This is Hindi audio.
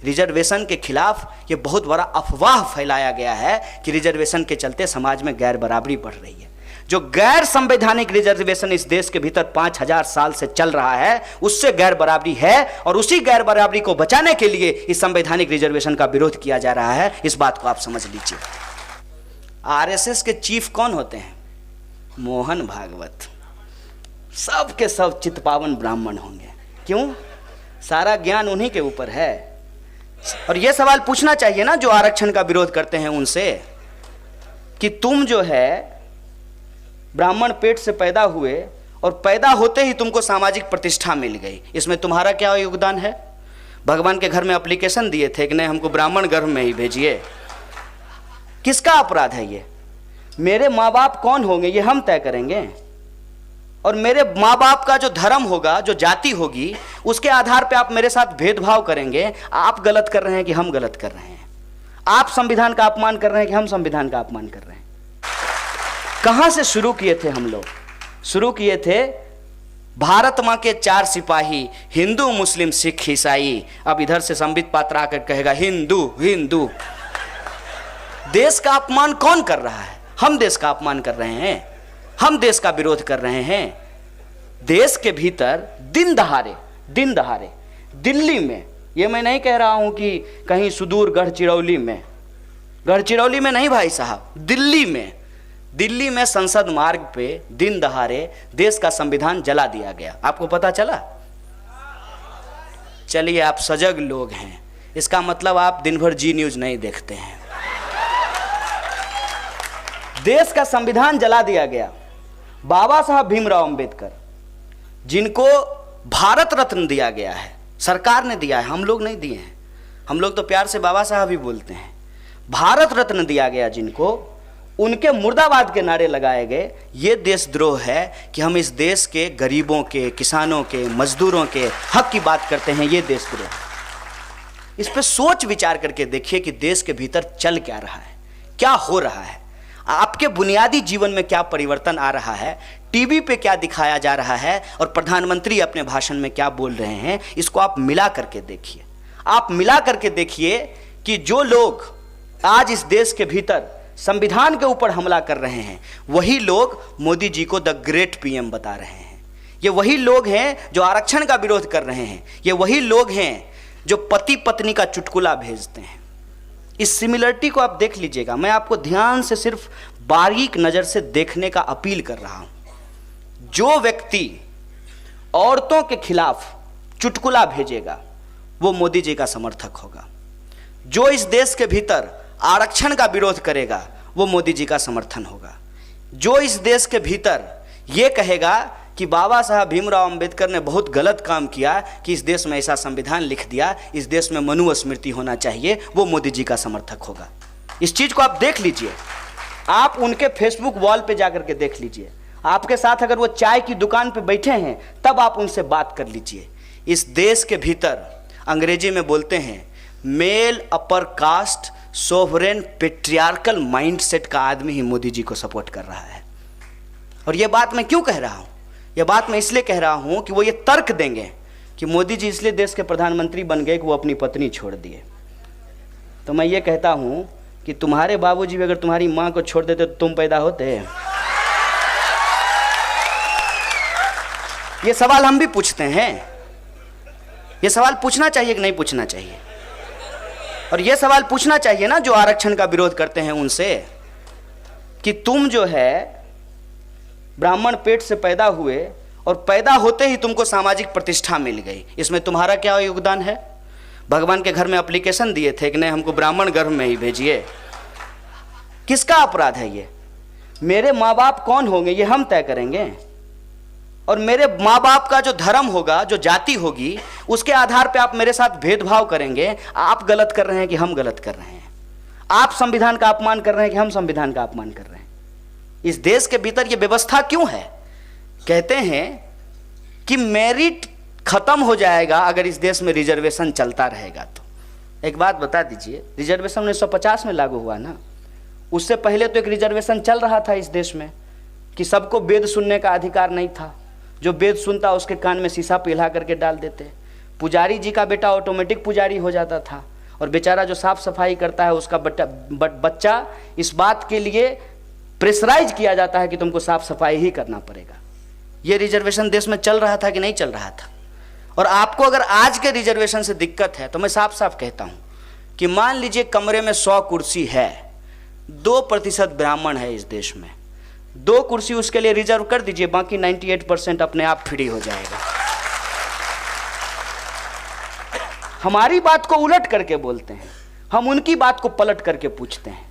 रिजर्वेशन के खिलाफ ये बहुत बड़ा अफवाह फैलाया गया है कि रिजर्वेशन के चलते समाज में गैर बराबरी बढ़ रही है। जो गैर संवैधानिक रिजर्वेशन इस देश के भीतर 5000 साल से चल रहा है, उससे गैर बराबरी है और उसी गैर बराबरी को बचाने के लिए इस संवैधानिक रिजर्वेशन का विरोध किया जा रहा है। इस बात को आप समझ लीजिए। आरएसएस के चीफ कौन होते हैं? मोहन भागवत। सब के सब चित्पावन ब्राह्मण होंगे। क्यों? सारा ज्ञान उन्हीं के ऊपर है। और यह सवाल पूछना चाहिए ना जो आरक्षण का विरोध करते हैं उनसे, कि तुम जो है ब्राह्मण पेट से पैदा हुए और पैदा होते ही तुमको सामाजिक प्रतिष्ठा मिल गई, इसमें तुम्हारा क्या योगदान है? भगवान के घर में एप्लीकेशन दिए थे कि नहीं हमको ब्राह्मण गर्भ में ही भेजिए। किसका अपराध है ये? मेरे माँ बाप कौन होंगे ये हम तय करेंगे, और मेरे माँ बाप का जो धर्म होगा, जो जाति होगी, उसके आधार पे आप मेरे साथ भेदभाव करेंगे। आप गलत कर रहे हैं कि हम गलत कर रहे हैं? आप संविधान का अपमान कर रहे हैं कि हम संविधान का अपमान कर रहे हैं? कहां से शुरू किए थे हम लोग? शुरू किए थे भारत मां के 4 सिपाही, हिंदू मुस्लिम सिख ईसाई। अब इधर से संबित पात्रा आकर कहेगा हिंदू हिंदू। देश का अपमान कौन कर रहा है? हम देश का अपमान कर रहे हैं, हम देश का विरोध कर रहे हैं। देश के भीतर दिन दहाड़े दिल्ली में, ये मैं नहीं कह रहा हूं कि कहीं सुदूर गढ़चिरौली में नहीं भाई साहब, दिल्ली में संसद मार्ग पे दिन दहाड़े देश का संविधान जला दिया गया। आपको पता चला? चलिए, आप सजग लोग हैं, इसका मतलब आप दिन भर जी न्यूज नहीं देखते हैं। देश का संविधान जला दिया गया। बाबा साहब भीमराव अंबेडकर, जिनको भारत रत्न दिया गया है, सरकार ने दिया है, हम लोग नहीं दिए हैं। हम लोग तो प्यार से बाबा साहब ही बोलते हैं। भारत रत्न दिया गया जिनको, उनके मुर्दाबाद के नारे लगाए गए। ये देशद्रोह है कि हम इस देश के गरीबों के, किसानों के, मजदूरों के हक की बात करते हैं। ये देशद्रोह। इस पर सोच विचार करके देखिए कि देश के भीतर चल क्या रहा है, क्या हो रहा है, आपके बुनियादी जीवन में क्या परिवर्तन आ रहा है, टीवी पे क्या दिखाया जा रहा है और प्रधानमंत्री अपने भाषण में क्या बोल रहे हैं। इसको आप मिला करके देखिए। आप मिला करके देखिए कि जो लोग आज इस देश के भीतर संविधान के ऊपर हमला कर रहे हैं, वही लोग मोदी जी को द ग्रेट पीएम बता रहे हैं। ये वही लोग हैं जो आरक्षण का विरोध कर रहे हैं। ये वही लोग हैं जो पति पत्नी का चुटकुला भेजते हैं। इस सिमिलरिटी को आप देख लीजिएगा। मैं आपको ध्यान से सिर्फ बारीक नज़र से देखने का अपील कर रहा हूं। जो व्यक्ति औरतों के खिलाफ चुटकुला भेजेगा वो मोदी जी का समर्थक होगा। जो इस देश के भीतर आरक्षण का विरोध करेगा वो मोदी जी का समर्थन होगा। जो इस देश के भीतर ये कहेगा कि बाबा साहब भीमराव अंबेडकर ने बहुत गलत काम किया कि इस देश में ऐसा संविधान लिख दिया, इस देश में मनुस्मृति होना चाहिए, वो मोदी जी का समर्थक होगा। इस चीज़ को आप देख लीजिए। आप उनके फेसबुक वॉल पे जाकर के देख लीजिए। आपके साथ अगर वो चाय की दुकान पे बैठे हैं तब आप उनसे बात कर लीजिए। इस देश के भीतर अंग्रेजी में बोलते हैं male upper caste sovereign patriarchal mindset का आदमी ही मोदी जी को सपोर्ट कर रहा है। और ये बात मैं क्यों कह रहा हूँ? ये बात मैं इसलिए कह रहा हूँ कि वो ये तर्क देंगे कि मोदी जी इसलिए देश के प्रधानमंत्री बन गए कि वो अपनी पत्नी छोड़ दिए। तो मैं ये कहता हूँ कि तुम्हारे बाबूजी भी अगर तुम्हारी माँ को छोड़ देते तो तुम पैदा होते? ये सवाल हम भी पूछते हैं। ये सवाल पूछना चाहिए कि नहीं पूछना चाहिए? और ये सवाल पूछना चाहिए ना जो आरक्षण का विरोध करते हैं उनसे, कि तुम जो है ब्राह्मण पेट से पैदा हुए और पैदा होते ही तुमको सामाजिक प्रतिष्ठा मिल गई, इसमें तुम्हारा क्या योगदान है? भगवान के घर में एप्लीकेशन दिए थे कि नहीं हमको ब्राह्मण गर्भ में ही भेजिए। किसका अपराध है ये? मेरे माँ बाप कौन होंगे ये हम तय करेंगे, और मेरे माँ बाप का जो धर्म होगा, जो जाति होगी, उसके आधार पे आप मेरे साथ भेदभाव करेंगे। आप गलत कर रहे हैं कि हम गलत कर रहे हैं? आप संविधान का अपमान कर रहे हैं कि हम संविधान का अपमान कर रहे हैं? इस देश के भीतर ये व्यवस्था क्यों है? कहते हैं कि मेरिट खत्म हो जाएगा अगर इस देश में रिजर्वेशन चलता रहेगा। तो एक बात बता दीजिए, रिजर्वेशन 1950 में लागू हुआ ना, उससे पहले तो एक रिजर्वेशन चल रहा था इस देश में कि सबको वेद सुनने का अधिकार नहीं था। जो वेद सुनता उसके कान में शीशा पिघला करके डाल देते। पुजारी जी का बेटा ऑटोमेटिक पुजारी हो जाता था। और बेचारा जो साफ सफाई करता है उसका बच्चा इस बात के लिए प्रेशराइज किया जाता है कि तुमको साफ सफाई ही करना पड़ेगा। ये रिजर्वेशन देश में चल रहा था कि नहीं चल रहा था? और आपको अगर आज के रिजर्वेशन से दिक्कत है तो मैं साफ साफ कहता हूं कि मान लीजिए कमरे में 100 कुर्सी है, 2% ब्राह्मण है इस देश में, 2 कुर्सी उसके लिए रिजर्व कर दीजिए, बाकी 98% अपने आप फ्री हो जाएगा। हमारी बात को उलट करके बोलते हैं, हम उनकी बात को पलट करके पूछते हैं।